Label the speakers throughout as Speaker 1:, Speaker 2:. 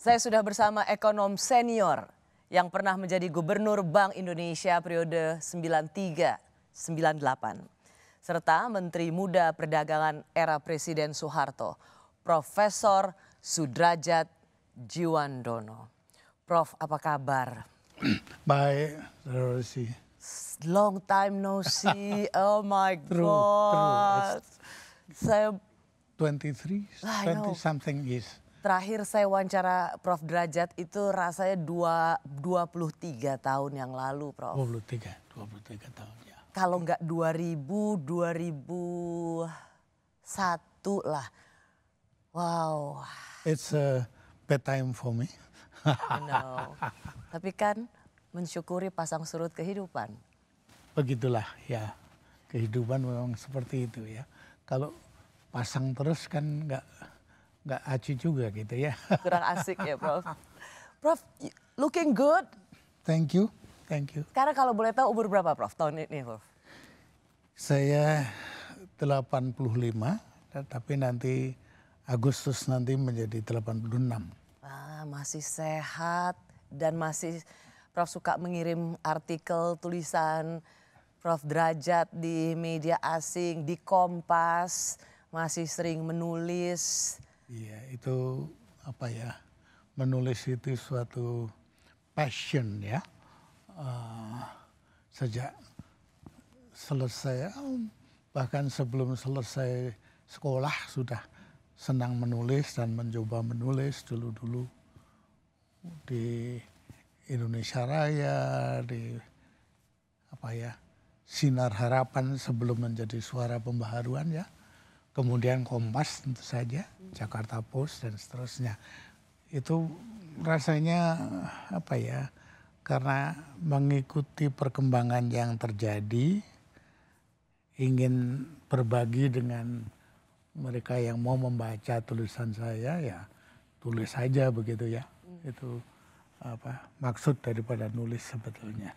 Speaker 1: Saya sudah bersama ekonom senior yang pernah menjadi Gubernur Bank Indonesia periode 93-98. Serta Menteri Muda Perdagangan era Presiden Soeharto, Profesor Sudrajat Djiwandono. Prof, apa kabar?
Speaker 2: Baik, terus.
Speaker 1: Long time no see. Oh my
Speaker 2: True.
Speaker 1: God. Saya
Speaker 2: 23, 20 something years.
Speaker 1: terakhir saya wawancara Prof Derajat itu rasanya 23 tahun yang lalu, Prof.
Speaker 2: 23 tahun ya.
Speaker 1: Kalau nggak 2001 lah. Wow.
Speaker 2: It's a bad time for me.
Speaker 1: I know. Tapi kan mensyukuri pasang surut kehidupan.
Speaker 2: Begitulah ya, kehidupan memang seperti itu ya. Kalau pasang terus kan nggak aci juga gitu ya.
Speaker 1: Kurang asik ya, Prof. Prof, looking good.
Speaker 2: Thank you.
Speaker 1: Sekarang kalau boleh tahu umur berapa, Prof, tahun ini, Prof?
Speaker 2: Saya 85, tapi nanti Agustus nanti menjadi 86.
Speaker 1: Masih sehat dan masih Prof suka mengirim artikel, tulisan Prof Derajat di media asing, di Kompas, masih sering menulis.
Speaker 2: Iya, itu apa ya, menulis itu suatu passion ya. Sejak selesai, bahkan sebelum selesai sekolah sudah senang menulis dan mencoba menulis dulu-dulu di Indonesia Raya, di apa ya, Sinar Harapan sebelum menjadi Suara Pembaharuan ya. Kemudian Kompas tentu saja, Jakarta Post dan seterusnya. Itu rasanya apa ya, karena mengikuti perkembangan yang terjadi, ingin berbagi dengan mereka yang mau membaca tulisan saya ya tulis saja begitu ya. Itu apa maksud daripada nulis sebetulnya.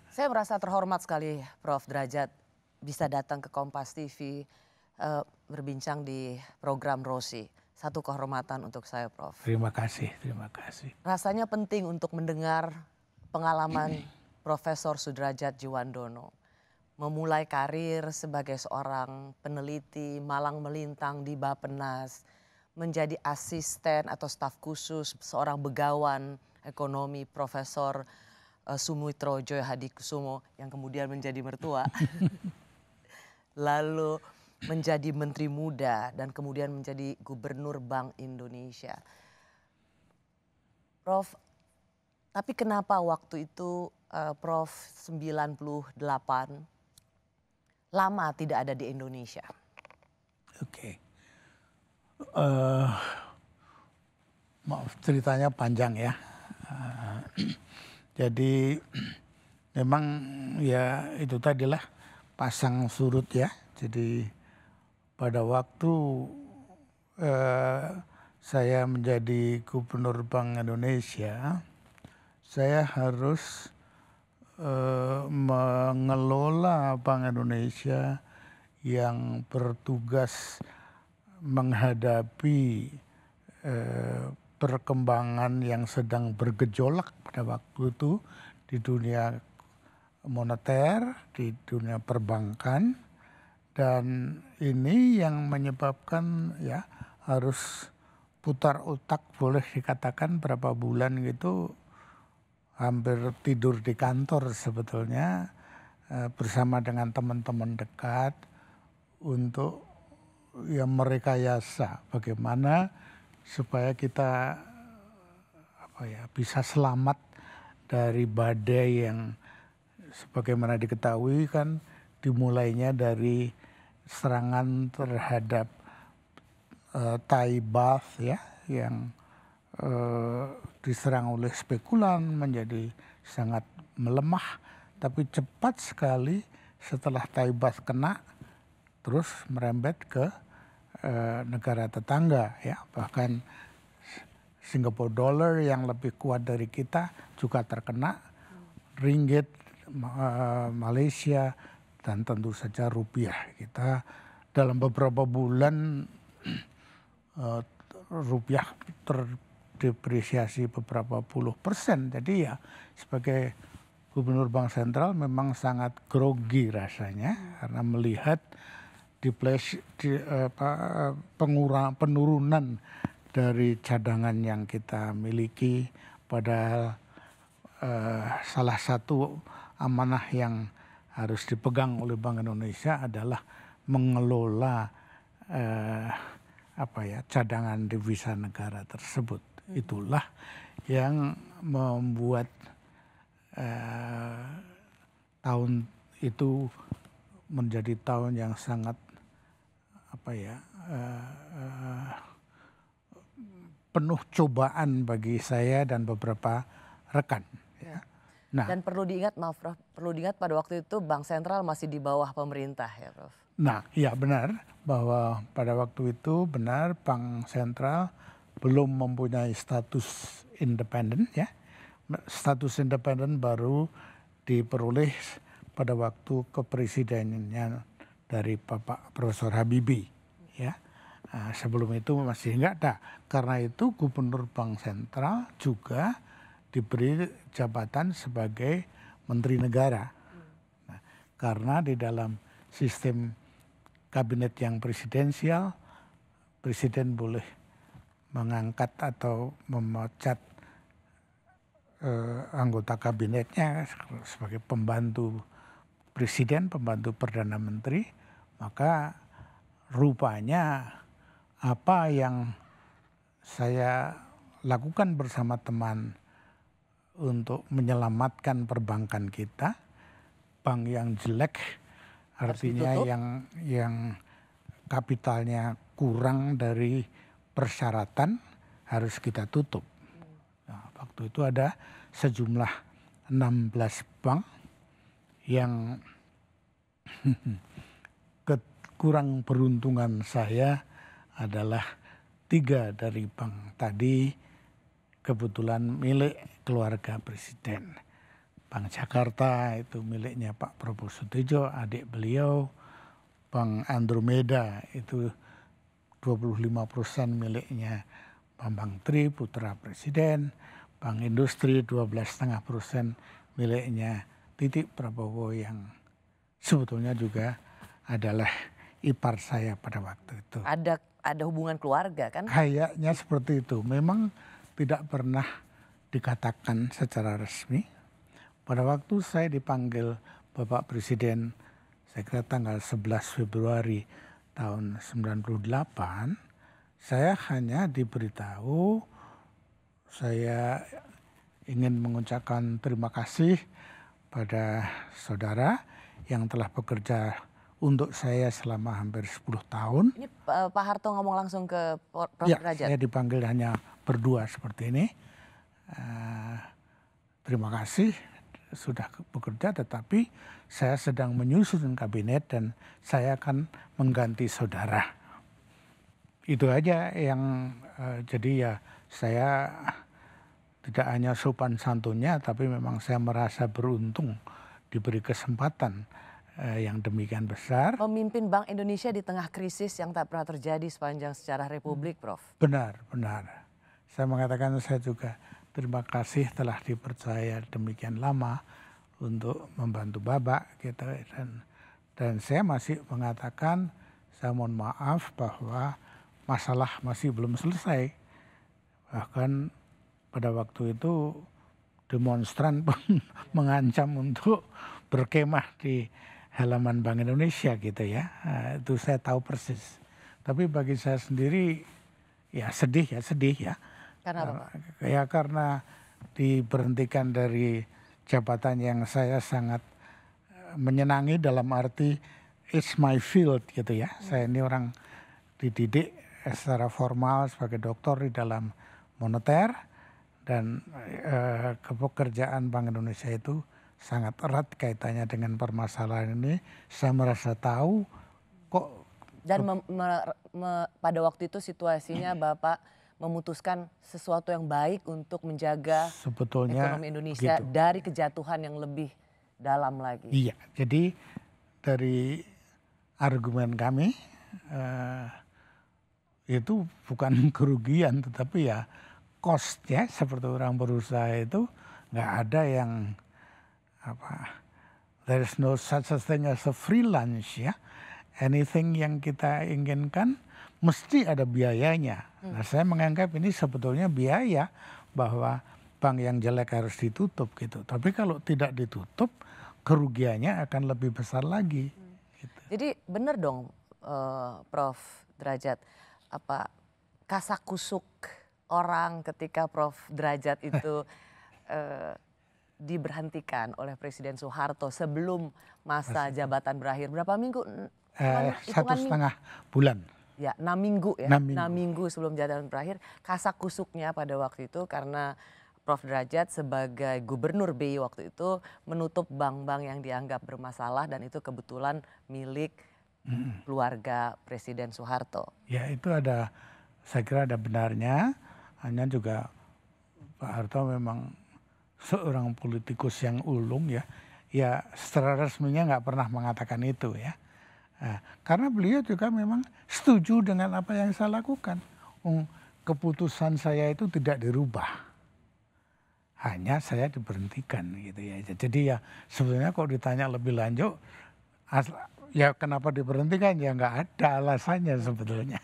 Speaker 1: Saya merasa terhormat sekali Prof Derajat bisa datang ke Kompas TV. Berbincang di program Rosi. Satu kehormatan untuk saya, Prof.
Speaker 2: Terima kasih.
Speaker 1: Rasanya penting untuk mendengar pengalaman Profesor Sudrajat Djiwandono. Memulai karir sebagai seorang peneliti malang melintang di Bappenas. Menjadi asisten atau staf khusus seorang begawan ekonomi Profesor Sumitro Joyo Hadikusumo yang kemudian menjadi mertua. Lalu menjadi Menteri Muda dan kemudian menjadi Gubernur Bank Indonesia. Prof, tapi kenapa waktu itu Prof 98 lama tidak ada di Indonesia?
Speaker 2: Oke. Maaf ceritanya panjang ya. Jadi memang ya itu tadilah pasang surut ya. Jadi pada waktu saya menjadi Gubernur Bank Indonesia, saya harus mengelola Bank Indonesia yang bertugas menghadapi perkembangan yang sedang bergejolak pada waktu itu di dunia moneter, di dunia perbankan. Dan ini yang menyebabkan ya harus putar otak, boleh dikatakan berapa bulan gitu hampir tidur di kantor sebetulnya bersama dengan teman-teman dekat untuk ya merekayasa bagaimana supaya kita apa ya bisa selamat dari badai yang sebagaimana diketahui kan dimulainya dari serangan terhadap Thai baht ya yang diserang oleh spekulan menjadi sangat melemah, tapi cepat sekali setelah Thai baht kena terus merembet ke negara tetangga ya, bahkan Singapore dollar yang lebih kuat dari kita juga terkena, ringgit Malaysia dan tentu saja rupiah. Kita dalam beberapa bulan rupiah depresiasi beberapa puluh persen. Jadi ya sebagai Gubernur Bank Sentral memang sangat grogi rasanya karena melihat penurunan dari cadangan yang kita miliki, padahal salah satu amanah yang harus dipegang oleh Bank Indonesia adalah mengelola cadangan devisa negara tersebut. Itulah yang membuat tahun itu menjadi tahun yang sangat penuh cobaan bagi saya dan beberapa rekan. Ya.
Speaker 1: Nah, dan perlu diingat, maaf Prof, perlu diingat pada waktu itu Bank Sentral masih di bawah pemerintah ya Prof.
Speaker 2: Nah, iya benar bahwa pada waktu itu benar Bank Sentral belum mempunyai status independen ya. Status independen baru diperoleh pada waktu kepresidenannya dari Bapak Profesor Habibie ya. Nah, sebelum itu masih enggak ada. Karena itu Gubernur Bank Sentral juga diberi jabatan sebagai Menteri Negara. Nah, karena di dalam sistem kabinet yang presidensial, presiden boleh mengangkat atau memecat anggota kabinetnya sebagai pembantu presiden, pembantu perdana menteri, maka rupanya apa yang saya lakukan bersama teman untuk menyelamatkan perbankan kita, bank yang jelek, artinya yang kapitalnya kurang dari persyaratan harus kita tutup. Nah, waktu itu ada sejumlah 16 bank yang kurang beruntungan saya adalah 3 dari bank tadi kebetulan milik keluarga presiden. Bank Jakarta itu miliknya Pak Prabowo Sutejo, adik beliau. Bank Andromeda itu 25% miliknya Bambang Tri, putra presiden. Bank Industri 12,5% miliknya Titik Prabowo yang sebetulnya juga adalah ipar saya pada waktu itu.
Speaker 1: Ada hubungan keluarga kan?
Speaker 2: Kayaknya seperti itu. Memang tidak pernah dikatakan secara resmi. Pada waktu saya dipanggil Bapak Presiden, saya kira tanggal 11 Februari tahun 98, saya hanya diberitahu saya ingin mengucapkan terima kasih pada saudara yang telah bekerja untuk saya selama hampir 10 tahun.
Speaker 1: Ini Pak Harto ngomong langsung ke Prof. Derajat?
Speaker 2: Ya, saya dipanggil hanya berdua seperti ini. Terima kasih sudah bekerja, tetapi saya sedang menyusun kabinet dan saya akan mengganti saudara. Itu aja yang jadi ya saya tidak hanya sopan santunnya, tapi memang saya merasa beruntung diberi kesempatan yang demikian besar.
Speaker 1: Memimpin Bank Indonesia di tengah krisis yang tak pernah terjadi sepanjang sejarah Republik, Prof.
Speaker 2: Benar. Saya mengatakan saya juga terima kasih telah dipercaya demikian lama untuk membantu Bapak gitu. Dan saya masih mengatakan saya mohon maaf bahwa masalah masih belum selesai. Bahkan pada waktu itu demonstran pun mengancam untuk berkemah di halaman Bank Indonesia gitu ya. Itu saya tahu persis. Tapi bagi saya sendiri ya sedih ya.
Speaker 1: Karena apa?
Speaker 2: Ya karena diberhentikan dari jabatan yang saya sangat menyenangi dalam arti it's my field gitu ya. Saya ini orang dididik secara formal sebagai doktor di dalam moneter dan kepekerjaan Bank Indonesia itu sangat erat kaitannya dengan permasalahan ini. Saya merasa tahu kok.
Speaker 1: Dan pada waktu itu situasinya Bapak memutuskan sesuatu yang baik untuk menjaga
Speaker 2: sebetulnya
Speaker 1: ekonomi Indonesia
Speaker 2: begitu.
Speaker 1: Dari kejatuhan yang lebih dalam lagi.
Speaker 2: Iya, jadi dari argumen kami itu bukan kerugian, tetapi ya cost-nya seperti orang berusaha itu nggak ada yang there is no such a thing as a free lunch ya. Anything yang kita inginkan mesti ada biayanya. Nah, saya menganggap ini sebetulnya biaya bahwa bank yang jelek harus ditutup gitu. Tapi kalau tidak ditutup, kerugiannya akan lebih besar lagi. Gitu.
Speaker 1: Jadi benar dong, Prof. Derajat, kasakusuk orang ketika Prof. Derajat itu diberhentikan oleh Presiden Soeharto sebelum masa jabatan berakhir. Berapa minggu?
Speaker 2: 1,5 bulan.
Speaker 1: Ya, 6 minggu ya.
Speaker 2: 6
Speaker 1: 6 minggu sebelum jabatan berakhir. Kasakusuknya pada waktu itu karena Prof. Derajat sebagai gubernur BI waktu itu menutup bank-bank yang dianggap bermasalah dan itu kebetulan milik keluarga Presiden Soeharto.
Speaker 2: Ya itu saya kira ada benarnya. Hanya juga Pak Harto memang seorang politikus yang ulung ya. Ya secara resminya nggak pernah mengatakan itu ya. Nah, karena beliau juga memang setuju dengan apa yang saya lakukan. Keputusan saya itu tidak dirubah. Hanya saya diberhentikan gitu ya. Jadi ya sebenarnya kalau ditanya lebih lanjut, ya kenapa diberhentikan ya nggak ada alasannya sebetulnya.